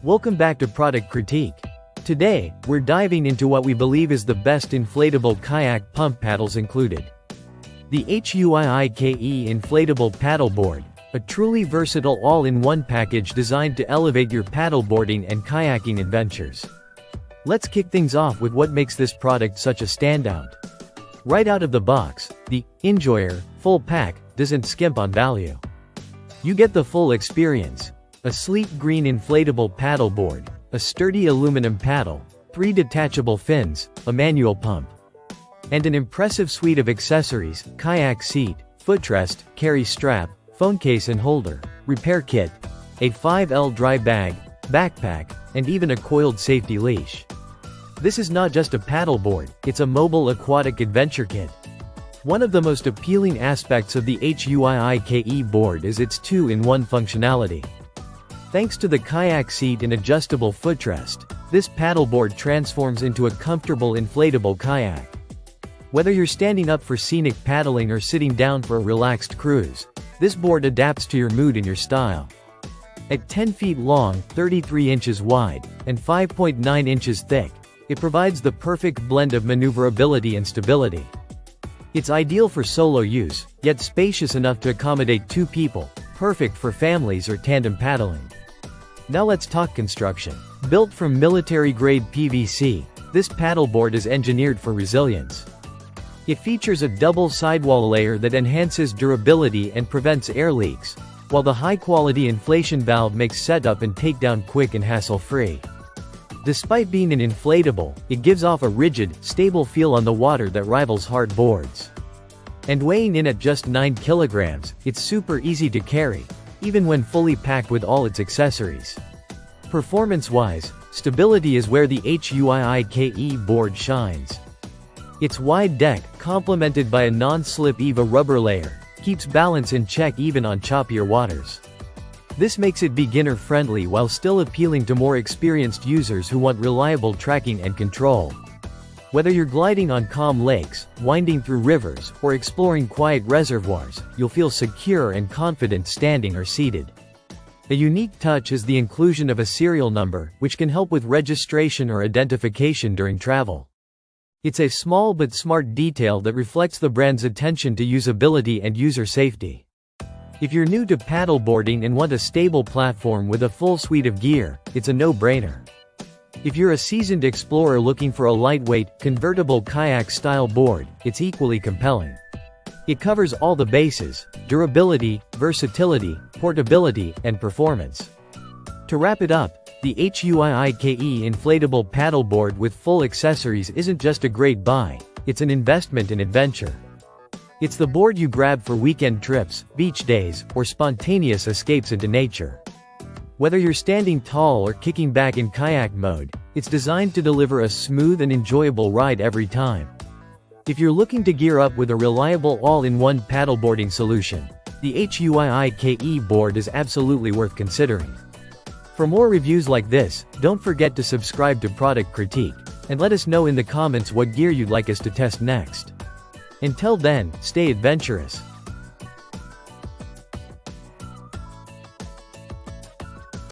Welcome back to Product Critique. Today, we're diving into what we believe is the best inflatable kayak pump paddles included. The HUIIKE Inflatable Paddleboard, a truly versatile all-in-one package designed to elevate your paddleboarding and kayaking adventures. Let's kick things off with what makes this product such a standout. Right out of the box, the Enjoyer Full Pack doesn't skimp on value. You get the full experience. A sleek green inflatable paddleboard, a sturdy aluminum paddle, 3 detachable fins, a manual pump, and an impressive suite of accessories: kayak seat, footrest, carry strap, phone case and holder, repair kit, a 5L dry bag, backpack, and even a coiled safety leash. This is not just a paddleboard, it's a mobile aquatic adventure kit. One of the most appealing aspects of the HUIIKE board is its 2-in-1 functionality. Thanks to the kayak seat and adjustable footrest, this paddleboard transforms into a comfortable inflatable kayak. Whether you're standing up for scenic paddling or sitting down for a relaxed cruise, this board adapts to your mood and your style. At 10 feet long, 33 inches wide, and 5.9 inches thick, it provides the perfect blend of maneuverability and stability. It's ideal for solo use, yet spacious enough to accommodate 2 people, perfect for families or tandem paddling. Now let's talk construction. Built from military-grade PVC, this paddleboard is engineered for resilience. It features a double sidewall layer that enhances durability and prevents air leaks, while the high-quality inflation valve makes setup and takedown quick and hassle-free. Despite being an inflatable, it gives off a rigid, stable feel on the water that rivals hard boards. And weighing in at just 9 kilograms, it's super easy to carry, even when fully packed with all its accessories. Performance-wise, stability is where the HUIIKE board shines. Its wide deck, complemented by a non-slip EVA rubber layer, keeps balance in check even on choppier waters. This makes it beginner-friendly while still appealing to more experienced users who want reliable tracking and control. Whether you're gliding on calm lakes, winding through rivers, or exploring quiet reservoirs, you'll feel secure and confident standing or seated. A unique touch is the inclusion of a serial number, which can help with registration or identification during travel. It's a small but smart detail that reflects the brand's attention to usability and user safety. If you're new to paddleboarding and want a stable platform with a full suite of gear, it's a no-brainer. If you're a seasoned explorer looking for a lightweight, convertible kayak-style board, it's equally compelling. It covers all the bases: durability, versatility, portability, and performance. To wrap it up, the HUIIKE Inflatable Paddleboard with full accessories isn't just a great buy, it's an investment in adventure. It's the board you grab for weekend trips, beach days, or spontaneous escapes into nature. Whether you're standing tall or kicking back in kayak mode, it's designed to deliver a smooth and enjoyable ride every time. If you're looking to gear up with a reliable all-in-one paddleboarding solution, the HUIIKE board is absolutely worth considering. For more reviews like this, don't forget to subscribe to Product Critique, and let us know in the comments what gear you'd like us to test next. Until then, stay adventurous.